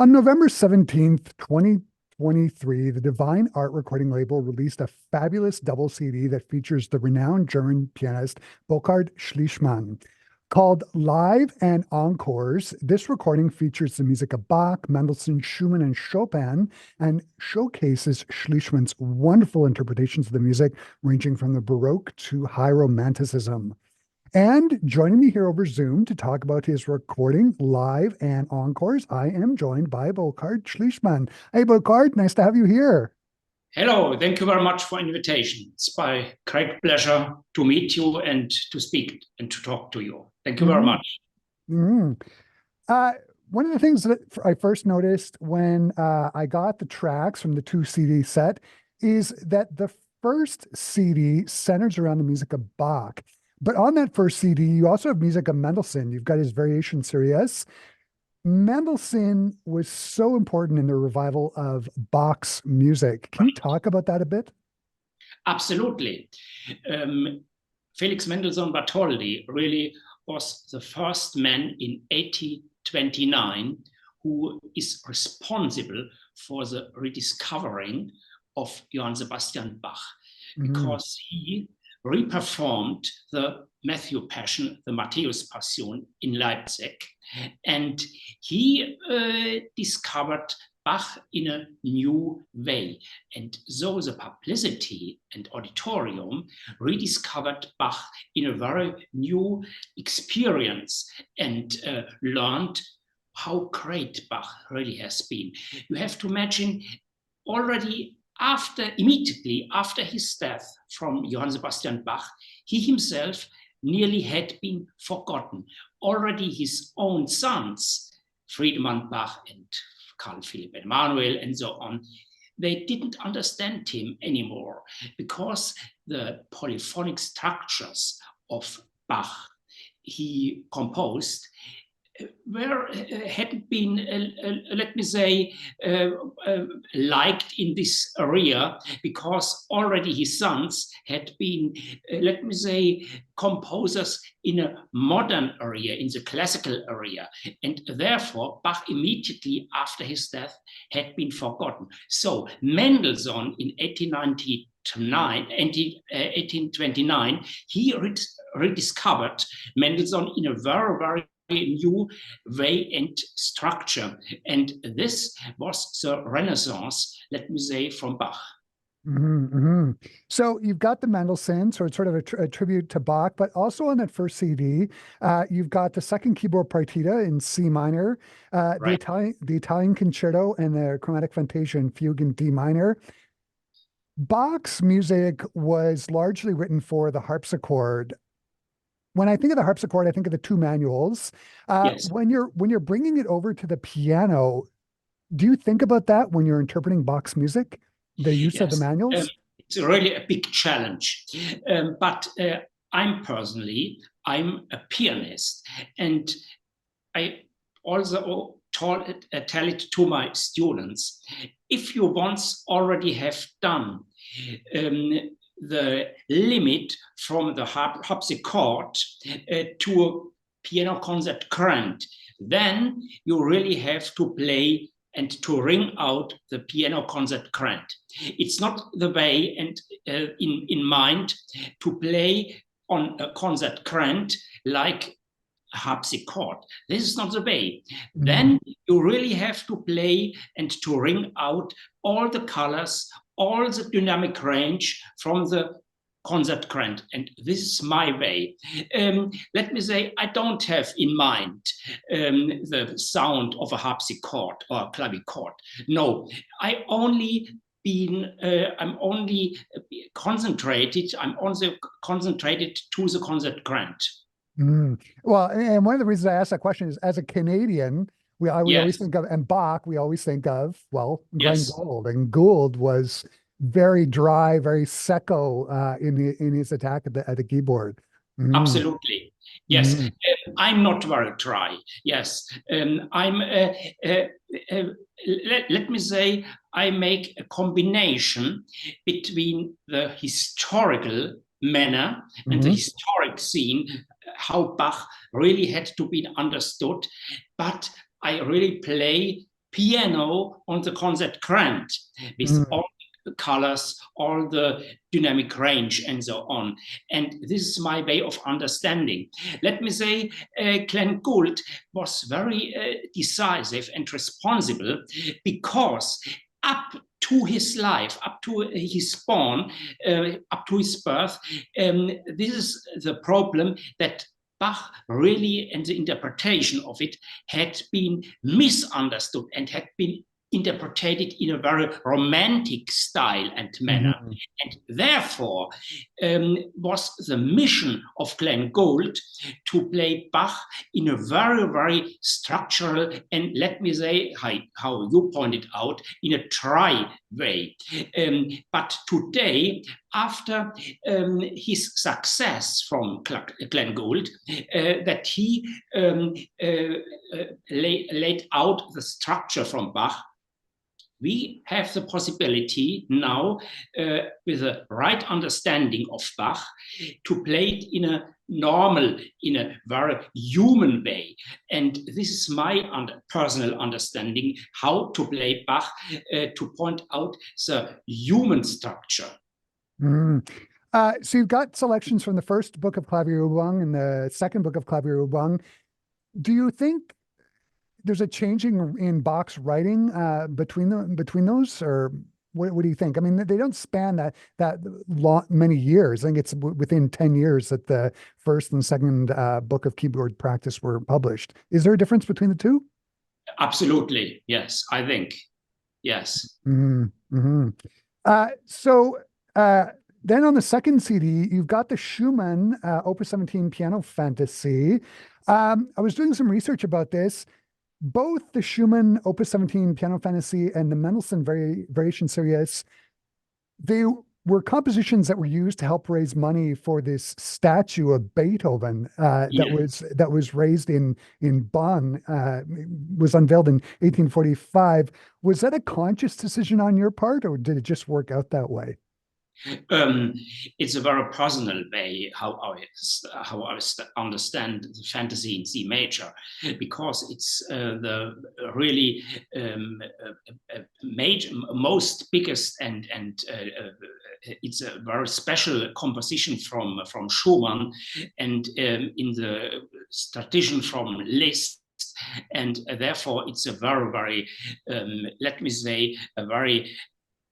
On November 17th, 2023, the Divine Art recording label released a fabulous double CD that features the renowned German pianist Burkard Schliessmann. Called Live and Encores, this recording features the music of Bach, Mendelssohn, Schumann, and Chopin, and showcases Schliessmann's wonderful interpretations of the music, ranging from the Baroque to High Romanticism. And joining me here over Zoom to talk about his recording, Live and Encores, I am joined by Burkard Schliessmann. Hey, Burkard, nice to have you here. Hello, thank you very much for invitation. It's my great pleasure to meet you and to speak and to talk to you. Thank you very much. Mm-hmm. One of the things that I first noticed when I got the tracks from the two CD set is that the first CD centers around the music of Bach. But on that first CD, you also have music of Mendelssohn. You've got his Variation Series. Mendelssohn was so important in the revival of Bach's music. Can you talk about that a bit? Absolutely. Felix Mendelssohn Bartholdy really was the first man in 1829 who is responsible for the rediscovering of Johann Sebastian Bach, because he reperformed the Matthew Passion, the Matthäus Passion in Leipzig, and he discovered Bach in a new way. And so the publicity and auditorium rediscovered Bach in a very new experience and learned how great Bach really has been. You have to imagine already immediately after his death from Johann Sebastian Bach, he himself nearly had been forgotten. Already his own sons, Friedemann Bach and Carl Philipp Emanuel and so on, they didn't understand him anymore because the polyphonic structures of Bach he composed hadn't been, let me say, liked in this area, because already his sons had been, let me say, composers in a modern area, in the classical area. And therefore, Bach immediately after his death had been forgotten. So Mendelssohn in 1829, he rediscovered Mendelssohn in a very, very new way and structure. And this was the Renaissance, let me say, from Bach. So you've got the Mendelssohn, so it's sort of a tribute to Bach, but also on that first CD, you've got the second keyboard partita in C minor, Right. the Italian Concerto, and the Chromatic Fantasia and Fugue in D minor. Bach's music was largely written for the harpsichord. When I think of the harpsichord, I think of the two manuals. Yes. When you're bringing it over to the piano, do you think about that when you're interpreting Bach's music, the use of the manuals? It's really a big challenge. But I'm a pianist, and I also tell it to my students. If you once already have done the limit from the harpsichord to a piano concert current, then you really have to play and to ring out the piano concert current. It's not the way and in mind to play on a concert current like a harpsichord. This is not the way. Then you really have to play and to ring out all the colors, all the dynamic range from the concert current. And this is my way. Let me say, I don't have in mind the sound of a harpsichord or a clavichord. No, I'm only concentrated to the concert current. Well, and one of the reasons I asked that question is, as a Canadian, we Yes. always think of, and Bach, we always think of, well, Glenn Yes. Gould, and Gould was very dry, very secco in his attack at the keyboard. Absolutely. Yes. I'm not very dry. Yes. Let me say, I make a combination between the historical manner and the historic scene, how Bach really had to be understood, but I really play piano on the concert grand with all the colors, all the dynamic range, and so on. And this is my way of understanding. Let me say, Glenn Gould was very decisive and responsible, because up to his life, up to his born, up to his birth, this is the problem that Bach really, and the interpretation of it, had been misunderstood and had been interpreted in a very romantic style and manner. And therefore was the mission of Glenn Gould to play Bach in a very, very structural, and let me say, how you pointed out, in a dry way. But today, after his success from Glenn Gould, that he laid out the structure from Bach, we have the possibility now, with a right understanding of Bach, to play it in a normal, in a very human way. And this is my personal understanding how to play Bach, to point out the human structure. So you've got selections from the first book of Klavierübung and the second book of Klavierübung. Do you think there's a changing in Bach's writing between those, or what do you think? I mean, they don't span that many years. I think it's within 10 years that the first and second book of keyboard practice were published. Is there a difference between the two? Absolutely, yes. I think yes. So then on the second CD, you've got the Schumann Opus 17 Piano Fantasy. I was doing some research about this. Both the Schumann Opus 17 Piano Fantasy and the Mendelssohn Variation Series, they were compositions that were used to help raise money for this statue of Beethoven that was raised in Bonn, was unveiled in 1845. Was that a conscious decision on your part, or did it just work out that way? It's a very personal way how I understand the fantasy in C major, because it's the really most biggest and it's a very special composition from Schumann, and in the tradition from Liszt. And therefore, it's a very, very, let me say, a very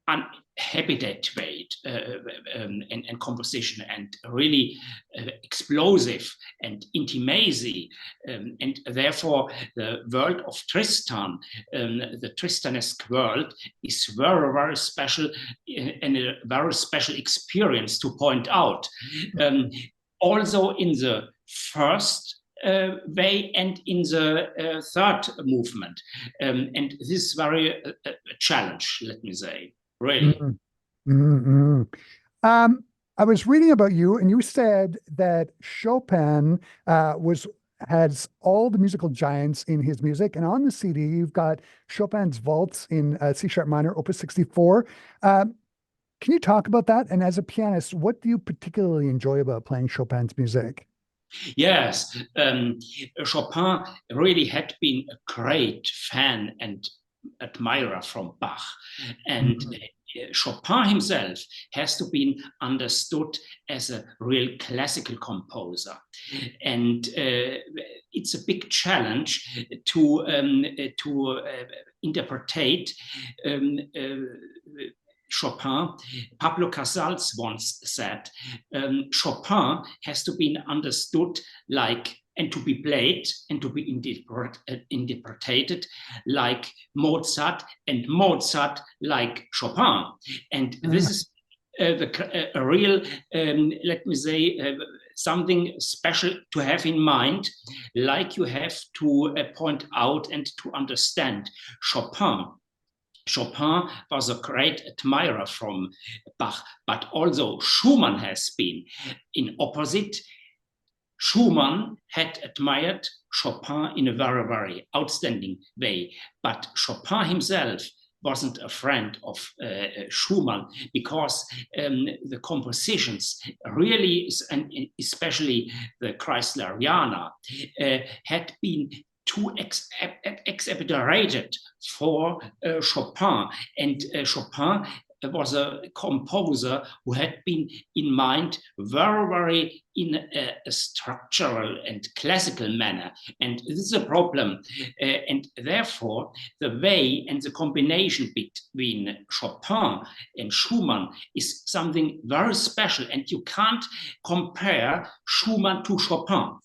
uninhabited way and composition, and really explosive and intimacy. And therefore, the world of Tristan, the Tristanesque world, is very, very special, and a very special experience to point out. Also in the first way and in the third movement. And this is very a challenge, let me say, really. I was reading about you, and you said that Chopin has all the musical giants in his music, and on the CD you've got Chopin's Waltz in C sharp minor, Opus 64. Can you talk about that? And as a pianist, what do you particularly enjoy about playing Chopin's music? Yes, Chopin really had been a great fan and admirer from Bach, and Chopin himself has to be understood as a real classical composer, and it's a big challenge to interpret Chopin. Pablo Casals once said, Chopin has to be understood like, and to be played and to be interpreted like Mozart, and Mozart like Chopin. And this is a real, let me say, something special to have in mind, like you have to point out and to understand Chopin. Chopin was a great admirer from Bach, but also Schumann has been. In opposite, Schumann had admired Chopin in a very, very outstanding way, but Chopin himself wasn't a friend of Schumann, because the compositions really, and especially the Chrysleriana, had been too exaggerated for Chopin. And Chopin was a composer who had been in mind very in a structural and classical manner. And this is a problem. And therefore, the way and the combination between Chopin and Schumann is something very special. And you can't compare Schumann to Chopin.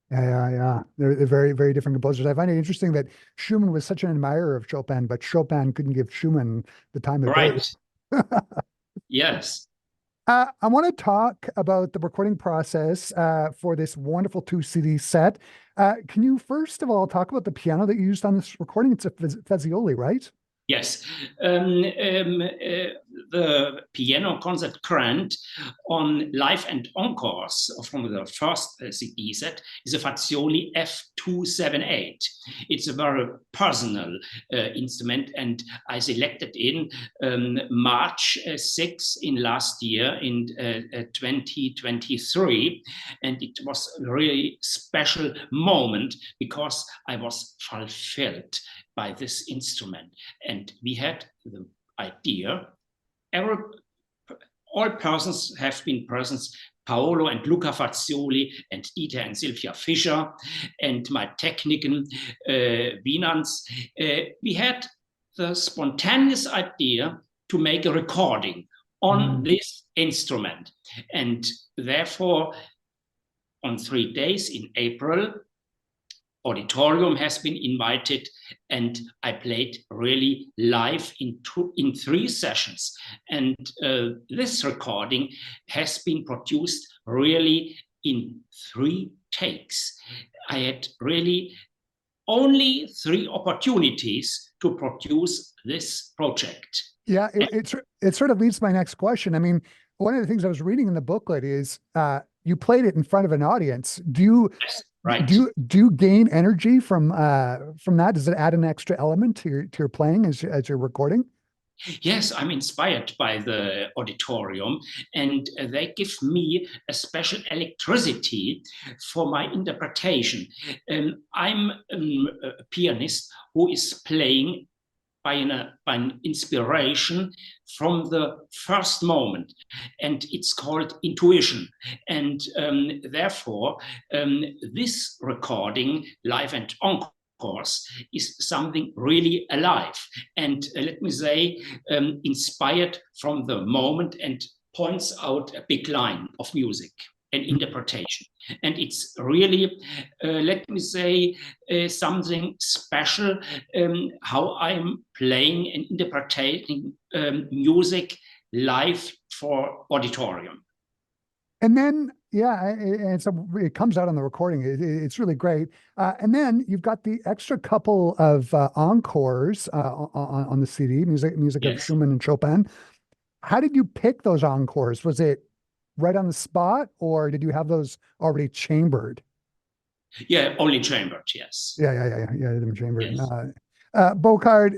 Yeah. They're very different composers. I find it interesting that Schumann was such an admirer of Chopin, but Chopin couldn't give Schumann the time of day. Yes. I want to talk about the recording process for this wonderful 2 CD set. Can you first of all talk about the piano that you used on this recording? It's a Fazioli, right? Yes, the piano concert current on Live and Encores from the first CD set is a Fazioli F278. It's a very personal instrument, and I selected in March 6 in last year in 2023, and it was a really special moment because I was fulfilled by this instrument. And we had the idea, all persons have been persons, Paolo and Luca Fazioli and Dieter and Sylvia Fischer and my technician, Wienans. We had the spontaneous idea to make a recording on this instrument. And therefore, on 3 days in April, auditorium has been invited, and I played really live in 3 sessions. And this recording has been produced really in 3 takes. I had really only 3 opportunities to produce this project. Yeah, it sort of leads to my next question. I mean, one of the things I was reading in the booklet is you played it in front of an audience. Do you gain energy from that? Does it add an extra element to your playing as you're recording? Yes, I'm inspired by the auditorium, and they give me a special electricity for my interpretation. I'm a pianist who is playing by an inspiration from the first moment, and it's called intuition. And therefore, this recording, Live and Encores, is something really alive, and let me say, inspired from the moment, and points out a big line of music and interpretation. And it's really, let me say, something special, how I'm playing and interpreting music live for auditorium. And then, yeah, and so it comes out on the recording. It's really great. And then you've got the extra couple of encores on the CD, music yes, of Schumann and Chopin. How did you pick those encores? Was it right on the spot, or did you have those already chambered? Yeah, only chambered, yes. Yeah, them chambered. Yes. Burkard,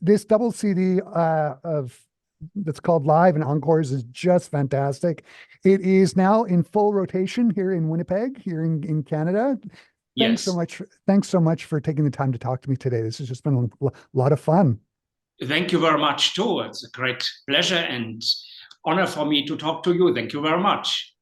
this double CD that's called Live and Encores is just fantastic. It is now in full rotation here in Winnipeg, here in Canada. Thanks so much. Thanks so much for taking the time to talk to me today. This has just been a lot of fun. Thank you very much too. It's a great pleasure and honor for me to talk to you. Thank you very much.